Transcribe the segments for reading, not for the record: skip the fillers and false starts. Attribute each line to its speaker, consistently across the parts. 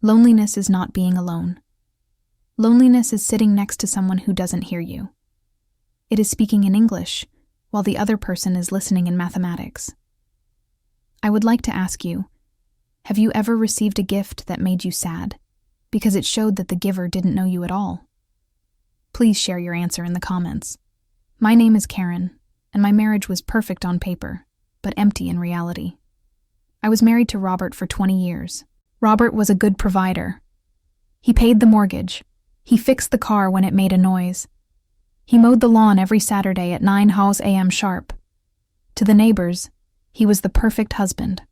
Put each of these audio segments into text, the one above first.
Speaker 1: Loneliness is not being alone. Loneliness is sitting next to someone who doesn't hear you. It is speaking in English while the other person is listening in mathematics. I would like to ask you, have you ever received a gift that made you sad because it showed that the giver didn't know you at all? Please share your answer in the comments. My name is Karen, and my marriage was perfect on paper, but empty in reality. I was married to Robert for 20 years. Robert was a good provider. He paid the mortgage. He fixed the car when it made a noise. He mowed the lawn every Saturday at 9 a.m. sharp. To the neighbors, he was the perfect husband.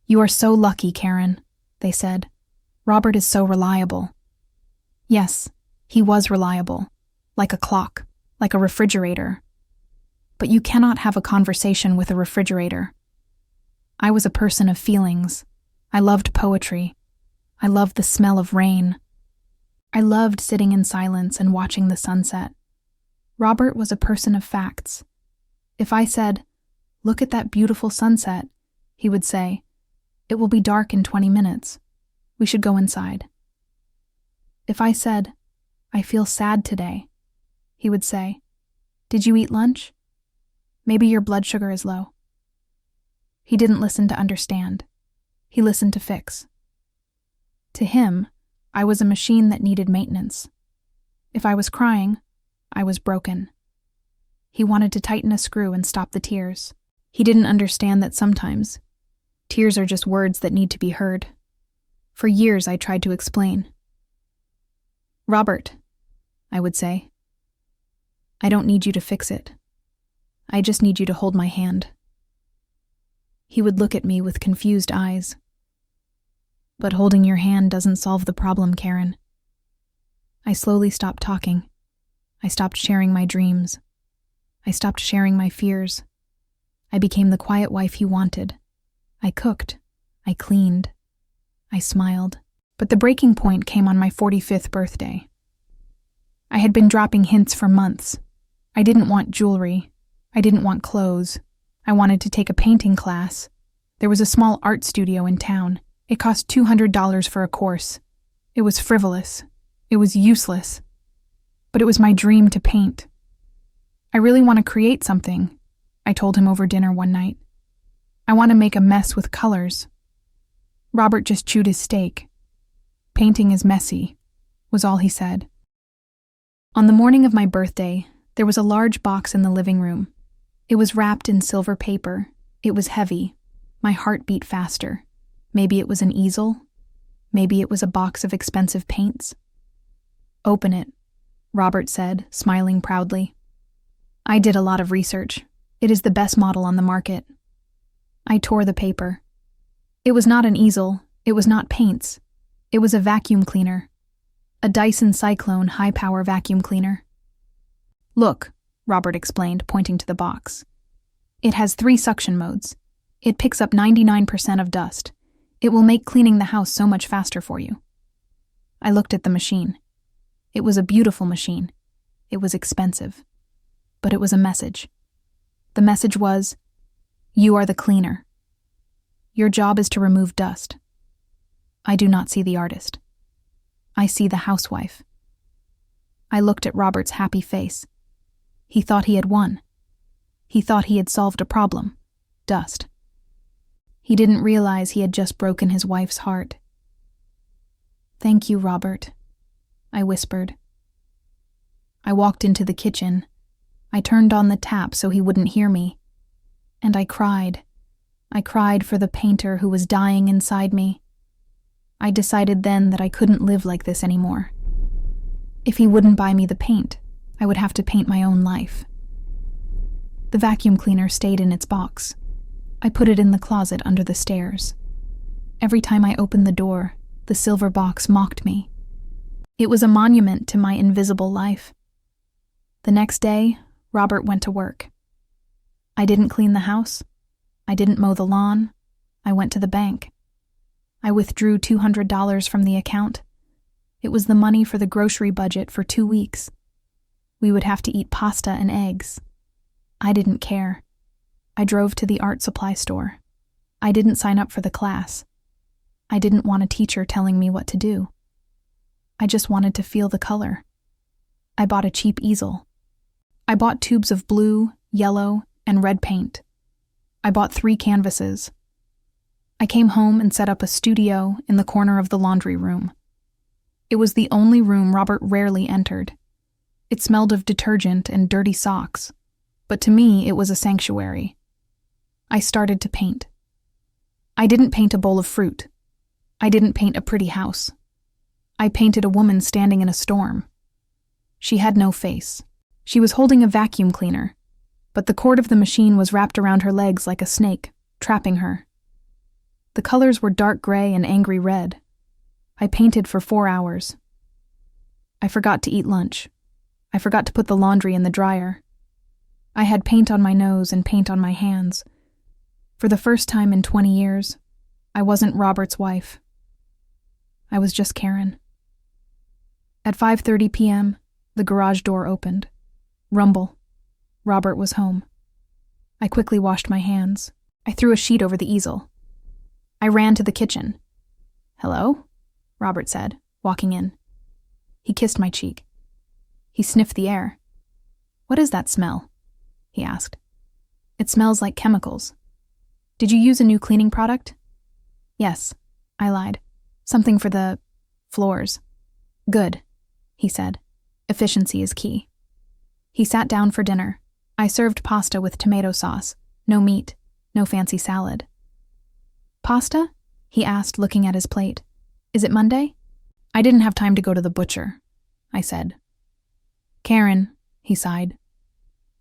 Speaker 1: "You are so lucky, Karen," they said. "Robert is so reliable." Yes, he was reliable, like a clock, like a refrigerator. But you cannot have a conversation with a refrigerator. I was a person of feelings. I loved poetry. I loved the smell of rain. I loved sitting in silence and watching the sunset. Robert was a person of facts. If I said, "Look at that beautiful sunset," he would say, "It will be dark in 20 minutes. We should go inside." If I said, "I feel sad today," he would say, "Did you eat lunch? Maybe your blood sugar is low." He didn't listen to understand. He listened to fix. To him, I was a machine that needed maintenance. If I was crying, I was broken. He wanted to tighten a screw and stop the tears. He didn't understand that sometimes tears are just words that need to be heard. For years, I tried to explain. "Robert," I would say, "I don't need you to fix it. I just need you to hold my hand." He would look at me with confused eyes. "But holding your hand doesn't solve the problem, Karen." I slowly stopped talking. I stopped sharing my dreams. I stopped sharing my fears. I became the quiet wife he wanted. I cooked. I cleaned. I smiled. But the breaking point came on my 45th birthday. I had been dropping hints for months. I didn't want jewelry. I didn't want clothes. I wanted to take a painting class. There was a small art studio in town. It cost $200 for a course. It was frivolous. It was useless. But it was my dream to paint. "I really want to create something," I told him over dinner one night. "I want to make a mess with colors." Robert just chewed his steak. "Painting is messy," was all he said. On the morning of my birthday, there was a large box in the living room. It was wrapped in silver paper. It was heavy. My heart beat faster. Maybe it was an easel. Maybe it was a box of expensive paints. "Open it," Robert said, smiling proudly. I did a lot of research. It is the best model on the market. I tore the paper. It was not an easel. It was not paints. It was a vacuum cleaner. A Dyson Cyclone high-power vacuum cleaner. "Look," Robert explained, pointing to the box. "It has 3 suction modes. It picks up 99% of dust. It will make cleaning the house so much faster for you." I looked at the machine. It was a beautiful machine. It was expensive. But it was a message. The message was, "You are the cleaner. Your job is to remove dust." I do not see the artist. I see the housewife. I looked at Robert's happy face. He thought he had won. He thought he had solved a problem, dust. He didn't realize he had just broken his wife's heart. "Thank you, Robert," I whispered. I walked into the kitchen. I turned on the tap so he wouldn't hear me. And I cried. I cried for the painter who was dying inside me. I decided then that I couldn't live like this anymore. If he wouldn't buy me the paint, I would have to paint my own life. The vacuum cleaner stayed in its box. I put it in the closet under the stairs. Every time I opened the door, the silver box mocked me. It was a monument to my invisible life. The next day, Robert went to work. I didn't clean the house. I didn't mow the lawn. I went to the bank. I withdrew $200 from the account. It was the money for the grocery budget for 2 weeks. We would have to eat pasta and eggs. I didn't care. I drove to the art supply store. I didn't sign up for the class. I didn't want a teacher telling me what to do. I just wanted to feel the color. I bought a cheap easel. I bought tubes of blue, yellow, and red paint. I bought 3 canvases. I came home and set up a studio in the corner of the laundry room. It was the only room Robert rarely entered. It smelled of detergent and dirty socks, but to me it was a sanctuary. I started to paint. I didn't paint a bowl of fruit. I didn't paint a pretty house. I painted a woman standing in a storm. She had no face. She was holding a vacuum cleaner, but the cord of the machine was wrapped around her legs like a snake, trapping her. The colors were dark gray and angry red. I painted for 4 hours. I forgot to eat lunch. I forgot to put the laundry in the dryer. I had paint on my nose and paint on my hands. For the first time in 20 years, I wasn't Robert's wife. I was just Karen. At 5:30 p.m., the garage door opened. Rumble. Robert was home. I quickly washed my hands. I threw a sheet over the easel. I ran to the kitchen. "Hello?" Robert said, walking in. He kissed my cheek. He sniffed the air. "What is that smell?" he asked. "It smells like chemicals. Did you use a new cleaning product?" "Yes," I lied. "Something for the floors." "Good," he said. "Efficiency is key." He sat down for dinner. I served pasta with tomato sauce, no meat, no fancy salad. "Pasta?" he asked, looking at his plate. "Is it Monday?" "I didn't have time to go to the butcher," I said. "Karen," he sighed,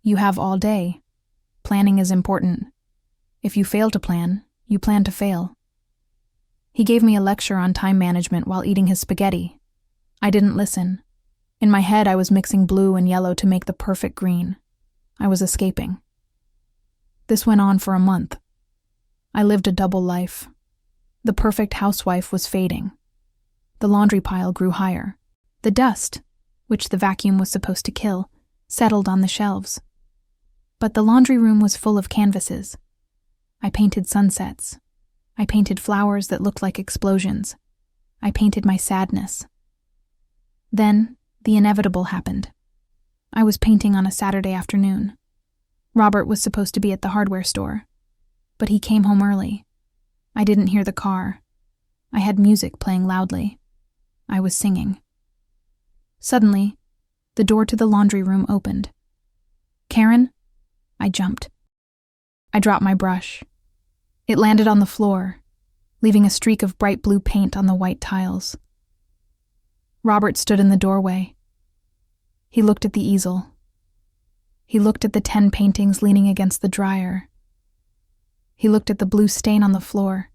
Speaker 1: "you have all day. Planning is important. If you fail to plan, you plan to fail." He gave me a lecture on time management while eating his spaghetti. I didn't listen. In my head, I was mixing blue and yellow to make the perfect green. I was escaping. This went on for a month. I lived a double life. The perfect housewife was fading. The laundry pile grew higher. The dust, which the vacuum was supposed to kill, settled on the shelves. But the laundry room was full of canvases. I painted sunsets. I painted flowers that looked like explosions. I painted my sadness. Then, the inevitable happened. I was painting on a Saturday afternoon. Robert was supposed to be at the hardware store, but he came home early. I didn't hear the car. I had music playing loudly. I was singing. Suddenly, the door to the laundry room opened. "Karen?" I jumped. I dropped my brush. It landed on the floor, leaving a streak of bright blue paint on the white tiles. Robert stood in the doorway. He looked at the easel. He looked at the 10 paintings leaning against the dryer. He looked at the blue stain on the floor.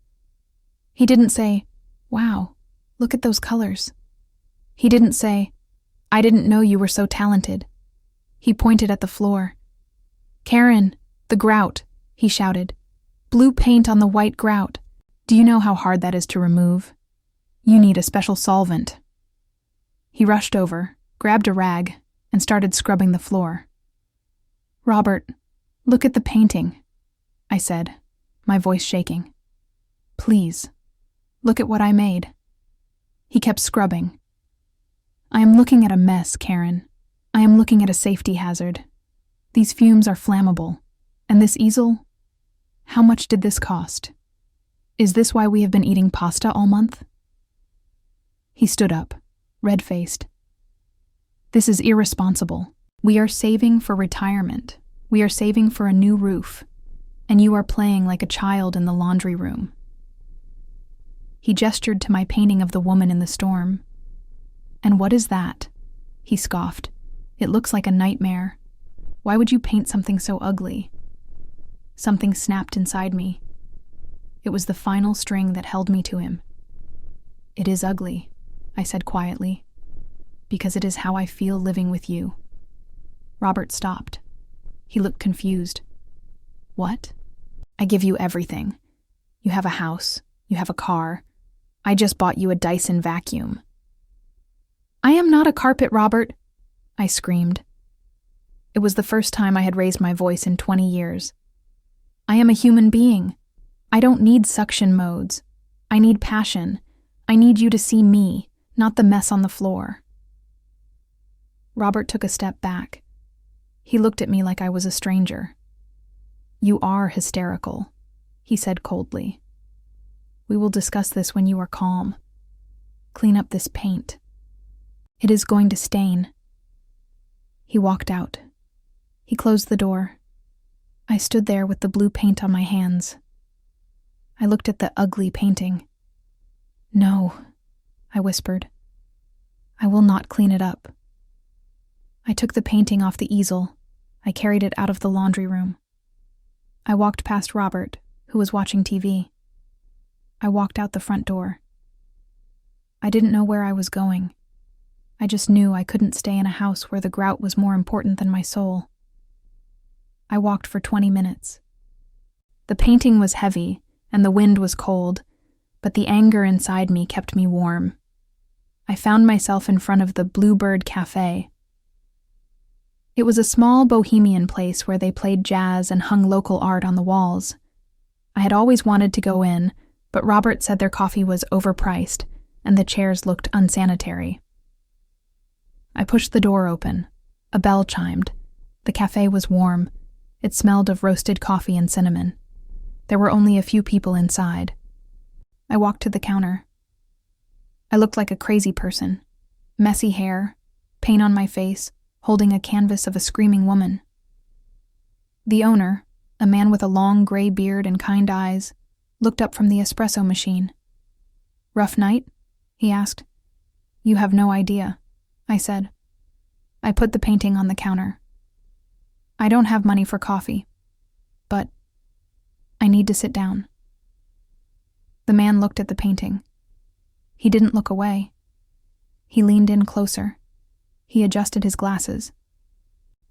Speaker 1: He didn't say, "Wow, look at those colors." He didn't say, "I didn't know you were so talented." He pointed at the floor. "Karen, the grout," he shouted. "Blue paint on the white grout. Do you know how hard that is to remove? You need a special solvent." He rushed over, grabbed a rag, and started scrubbing the floor. "Robert, look at the painting," I said, my voice shaking. "Please, look at what I made." He kept scrubbing. "I am looking at a mess, Karen. I am looking at a safety hazard. These fumes are flammable. And this easel? How much did this cost? Is this why we have been eating pasta all month?" He stood up, red-faced. "This is irresponsible. We are saving for retirement. We are saving for a new roof. And you are playing like a child in the laundry room." He gestured to my painting of the woman in the storm. "And what is that?" he scoffed. "It looks like a nightmare. Why would you paint something so ugly?" Something snapped inside me. It was the final string that held me to him. "It is ugly," I said quietly, "because it is how I feel living with you." Robert stopped. He looked confused. "What?" "I give you everything. You have a house. You have a car. I just bought you a Dyson vacuum." "I am not a carpet, Robert," I screamed. It was the first time I had raised my voice in 20 years. "I am a human being. I don't need suction modes. I need passion. I need you to see me, not the mess on the floor." Robert took a step back. He looked at me like I was a stranger. "You are hysterical," he said coldly. "We will discuss this when you are calm. Clean up this paint. It is going to stain." He walked out. He closed the door. I stood there with the blue paint on my hands. I looked at the ugly painting. "No," I whispered. "I will not clean it up." I took the painting off the easel. I carried it out of the laundry room. I walked past Robert, who was watching TV. I walked out the front door. I didn't know where I was going. I just knew I couldn't stay in a house where the grout was more important than my soul. I walked for 20 minutes. The painting was heavy, and the wind was cold, but the anger inside me kept me warm. I found myself in front of the Bluebird Cafe. It was a small bohemian place where they played jazz and hung local art on the walls. I had always wanted to go in, but Robert said their coffee was overpriced, and the chairs looked unsanitary. I pushed the door open. A bell chimed. The cafe was warm. It smelled of roasted coffee and cinnamon. There were only a few people inside. I walked to the counter. I looked like a crazy person. Messy hair, paint on my face, holding a canvas of a screaming woman. The owner, a man with a long gray beard and kind eyes, looked up from the espresso machine. "Rough night?" he asked. "You have no idea," I said. I put the painting on the counter. "I don't have money for coffee, but I need to sit down." The man looked at the painting. He didn't look away. He leaned in closer. He adjusted his glasses.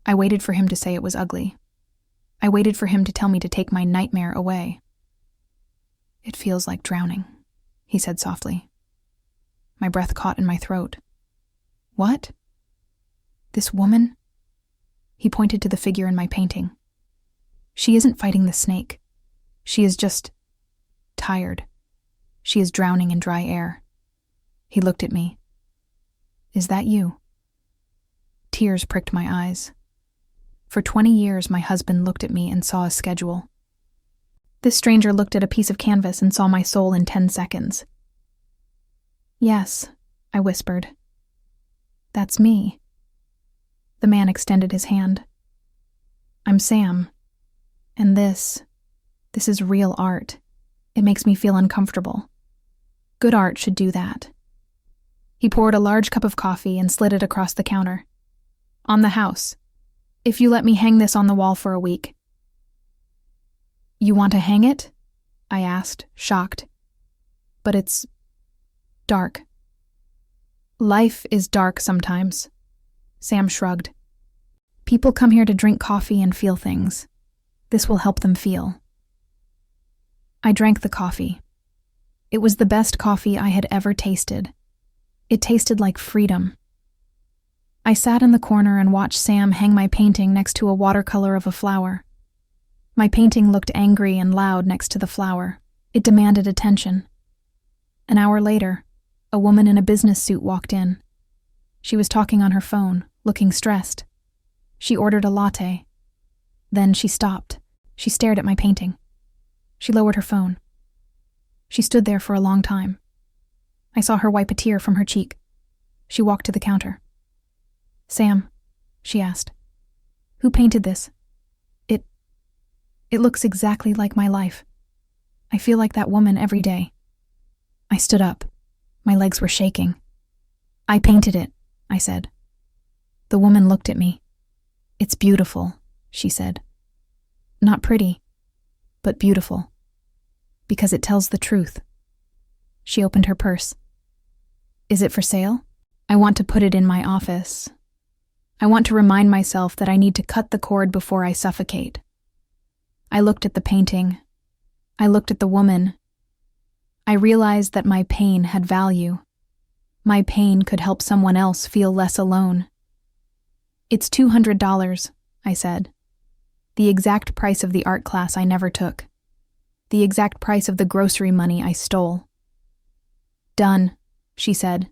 Speaker 1: I waited for him to say it was ugly. I waited for him to tell me to take my nightmare away. "It feels like drowning," he said softly. My breath caught in my throat. "What? This woman?" He pointed to the figure in my painting. "She isn't fighting the snake. She is just tired. She is drowning in dry air." He looked at me. "Is that you?" Tears pricked my eyes. For 20 years, my husband looked at me and saw a schedule. This stranger looked at a piece of canvas and saw my soul in 10 seconds. "Yes," I whispered. "That's me." The man extended his hand. "I'm Sam. And this is real art. It makes me feel uncomfortable. Good art should do that." He poured a large cup of coffee and slid it across the counter. "On the house. If you let me hang this on the wall for a week." "You want to hang it?" I asked, shocked. "But it's dark." "Life is dark sometimes." Sam shrugged. "People come here to drink coffee and feel things. This will help them feel." I drank the coffee. It was the best coffee I had ever tasted. It tasted like freedom. I sat in the corner and watched Sam hang my painting next to a watercolor of a flower. My painting looked angry and loud next to the flower. It demanded attention. An hour later, a woman in a business suit walked in. She was talking on her phone, looking stressed. She ordered a latte. Then she stopped. She stared at my painting. She lowered her phone. She stood there for a long time. I saw her wipe a tear from her cheek. She walked to the counter. "Sam," she asked, "who painted this? It looks exactly like my life. I feel like that woman every day." I stood up. My legs were shaking. "I painted it," I said. The woman looked at me. "It's beautiful," she said. "Not pretty, but beautiful. Because it tells the truth." She opened her purse. "Is it for sale? I want to put it in my office. I want to remind myself that I need to cut the cord before I suffocate." I looked at the painting. I looked at the woman. I realized that my pain had value. My pain could help someone else feel less alone. "It's $200, I said. The exact price of the art class I never took. The exact price of the grocery money I stole. Done, she said.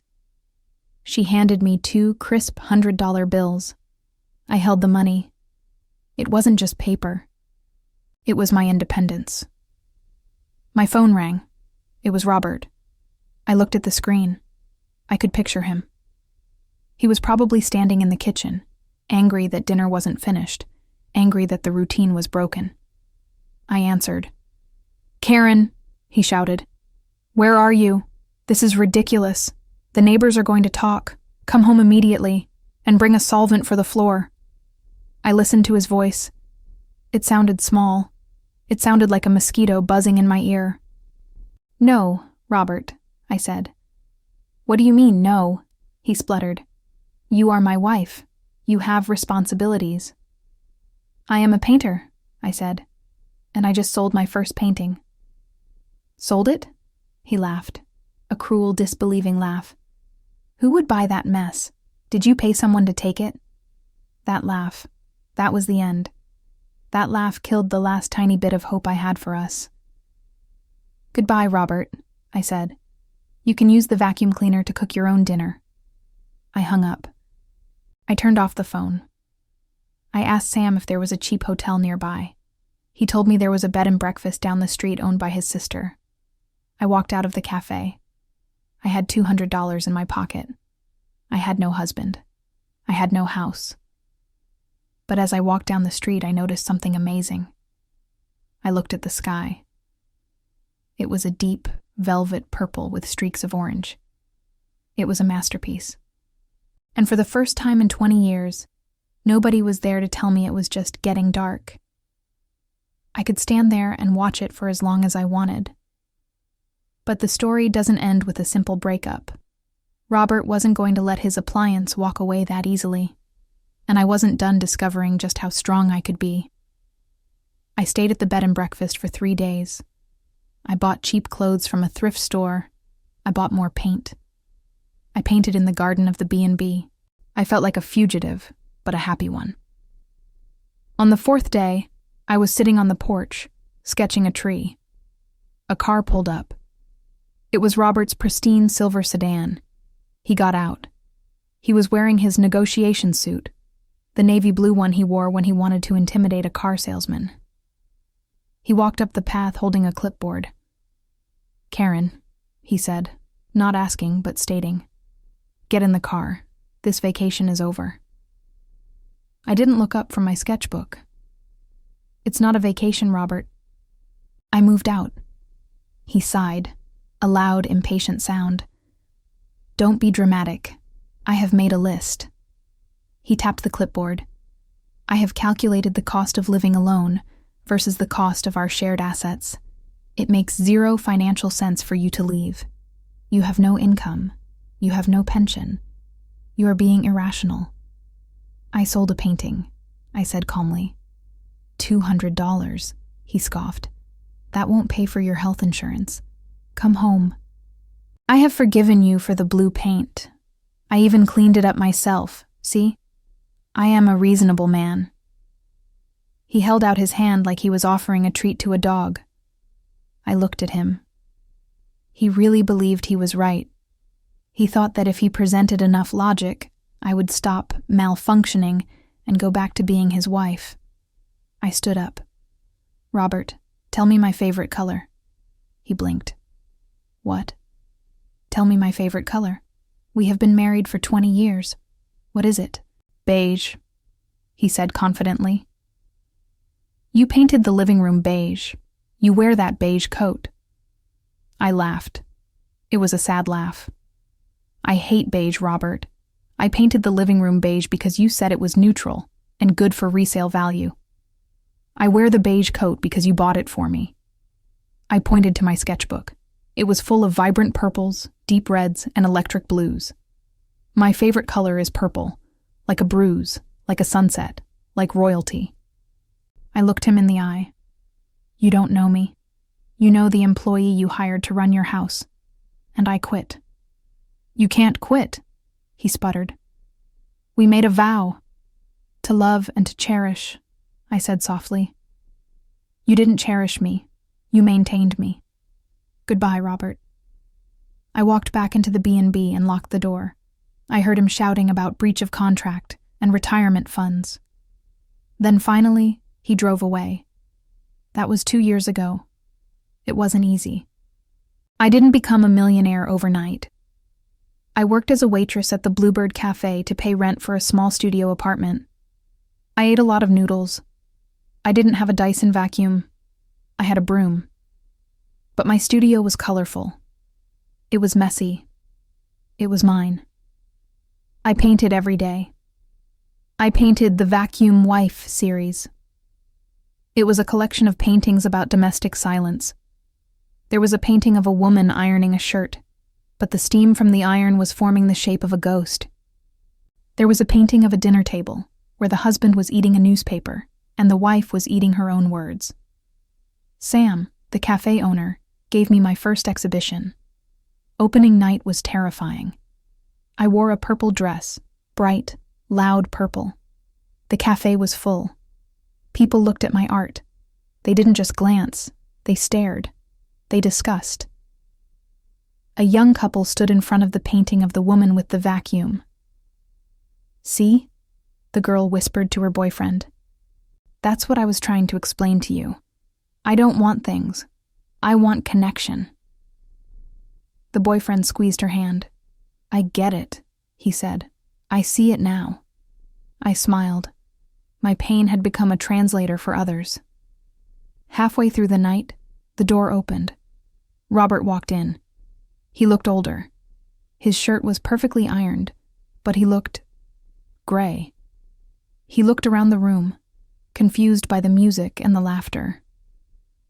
Speaker 1: She handed me 2 crisp $100 bills. I held the money. It wasn't just paper. It was my independence. My phone rang. It was Robert. I looked at the screen. I could picture him. He was probably standing in the kitchen, angry that dinner wasn't finished, angry that the routine was broken. I answered. "Karen," he shouted. "Where are you? This is ridiculous. The neighbors are going to talk. Come home immediately, and bring a solvent for the floor." I listened to his voice. It sounded small. It sounded like a mosquito buzzing in my ear. "No, Robert," I said. "What do you mean, no?" he spluttered. "You are my wife. You have responsibilities." "I am a painter," I said, "and I just sold my first painting." "Sold it?" He laughed, a cruel, disbelieving laugh. "Who would buy that mess? Did you pay someone to take it?" That laugh, that was the end. That laugh killed the last tiny bit of hope I had for us. "Goodbye, Robert," I said. "You can use the vacuum cleaner to cook your own dinner." I hung up. I turned off the phone. I asked Sam if there was a cheap hotel nearby. He told me there was a bed and breakfast down the street owned by his sister. I walked out of the cafe. I had $200 in my pocket. I had no husband. I had no house. But as I walked down the street, I noticed something amazing. I looked at the sky. It was a deep, velvet purple with streaks of orange. It was a masterpiece. And for the first time in 20 years, nobody was there to tell me it was just getting dark. I could stand there and watch it for as long as I wanted. But the story doesn't end with a simple breakup. Robert wasn't going to let his appliance walk away that easily, and I wasn't done discovering just how strong I could be. I stayed at the bed and breakfast for 3 days. I bought cheap clothes from a thrift store. I bought more paint. I painted in the garden of the B&B. I felt like a fugitive, but a happy one. On the 4th day, I was sitting on the porch, sketching a tree. A car pulled up. It was Robert's pristine silver sedan. He got out. He was wearing his negotiation suit, the navy blue one he wore when he wanted to intimidate a car salesman. He walked up the path holding a clipboard. "Karen," he said, not asking but stating, "Get in the car. This vacation is over." I didn't look up from my sketchbook. "It's not a vacation, Robert." I moved out. He sighed, a loud, impatient sound. "Don't be dramatic. I have made a list." He tapped the clipboard. "I have calculated the cost of living alone versus the cost of our shared assets. It makes 0 financial sense for you to leave. You have no income. You have no pension. You are being irrational." "I sold a painting," I said calmly. $200, he scoffed. "That won't pay for your health insurance. Come home." "I have forgiven you for the blue paint. I even cleaned it up myself, see? I am a reasonable man." He held out his hand like he was offering a treat to a dog. I looked at him. He really believed he was right. He thought that if he presented enough logic, I would stop malfunctioning and go back to being his wife. I stood up. "Robert, tell me my favorite color." He blinked. "What?" "Tell me my favorite color. We have been married for 20 years. What is it?" "Beige," he said confidently. "You painted the living room beige. You wear that beige coat." I laughed. It was a sad laugh. "I hate beige, Robert. I painted the living room beige because you said it was neutral and good for resale value. I wear the beige coat because you bought it for me." I pointed to my sketchbook. It was full of vibrant purples, deep reds, and electric blues. "My favorite color is purple, like a bruise, like a sunset, like royalty." I looked him in the eye. "You don't know me. You know the employee you hired to run your house. And I quit." "You can't quit," he sputtered. "We made a vow. To love and to cherish," I said softly. "You didn't cherish me. You maintained me. Goodbye, Robert." I walked back into the B&B and locked the door. I heard him shouting about breach of contract and retirement funds. Then finally, he drove away. That was 2 years ago. It wasn't easy. I didn't become a millionaire overnight. I worked as a waitress at the Bluebird Cafe to pay rent for a small studio apartment. I ate a lot of noodles. I didn't have a Dyson vacuum. I had a broom. But my studio was colorful. It was messy. It was mine. I painted every day. I painted the Vacuum Wife series. It was a collection of paintings about domestic silence. There was a painting of a woman ironing a shirt, but the steam from the iron was forming the shape of a ghost. There was a painting of a dinner table, where the husband was eating a newspaper, and the wife was eating her own words. Sam, the cafe owner, gave me my first exhibition. Opening night was terrifying. I wore a purple dress, bright, loud purple. The cafe was full. People looked at my art. They didn't just glance, they stared. They discussed. A young couple stood in front of the painting of the woman with the vacuum. "See?" the girl whispered to her boyfriend. "That's what I was trying to explain to you. I don't want things. I want connection." The boyfriend squeezed her hand. "I get it," he said. "I see it now." I smiled. My pain had become a translator for others. Halfway through the night, the door opened. Robert walked in. He looked older. His shirt was perfectly ironed, but he looked gray. He looked around the room, confused by the music and the laughter.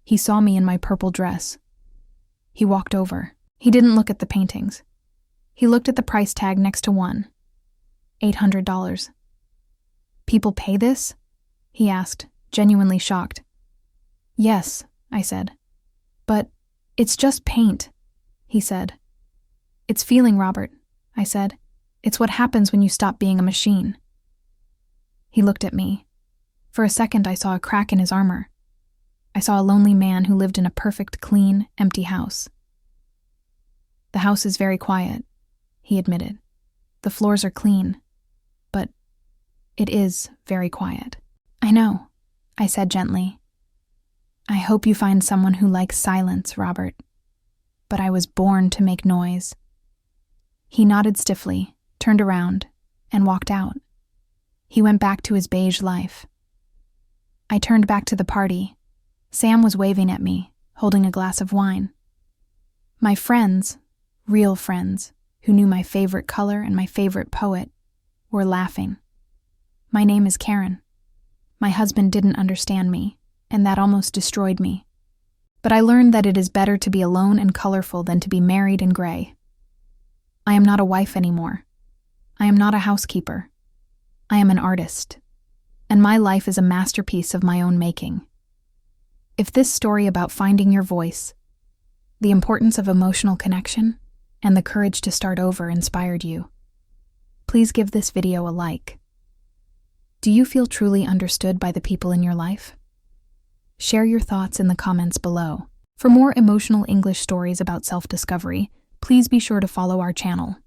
Speaker 1: He saw me in my purple dress. He walked over. He didn't look at the paintings. He looked at the price tag next to one. $800. "People pay this?" he asked, genuinely shocked. "Yes," I said. "But it's just paint," he said. "It's feeling, Robert," I said. "It's what happens when you stop being a machine." He looked at me. For a second I saw a crack in his armor. I saw a lonely man who lived in a perfect, clean, empty house. "The house is very quiet," he admitted. "The floors are clean, but it is very quiet." "I know," I said gently. "I hope you find someone who likes silence, Robert. But I was born to make noise." He nodded stiffly, turned around, and walked out. He went back to his beige life. I turned back to the party. Sam was waving at me, holding a glass of wine. My friends, real friends, who knew my favorite color and my favorite poet, were laughing. My name is Karen. My husband didn't understand me, and that almost destroyed me. But I learned that it is better to be alone and colorful than to be married and gray. I am not a wife anymore. I am not a housekeeper. I am an artist, and my life is a masterpiece of my own making. If this story about finding your voice, the importance of emotional connection, and the courage to start over inspired you, please give this video a like. Do you feel truly understood by the people in your life? Share your thoughts in the comments below. For more emotional English stories about self-discovery, please be sure to follow our channel.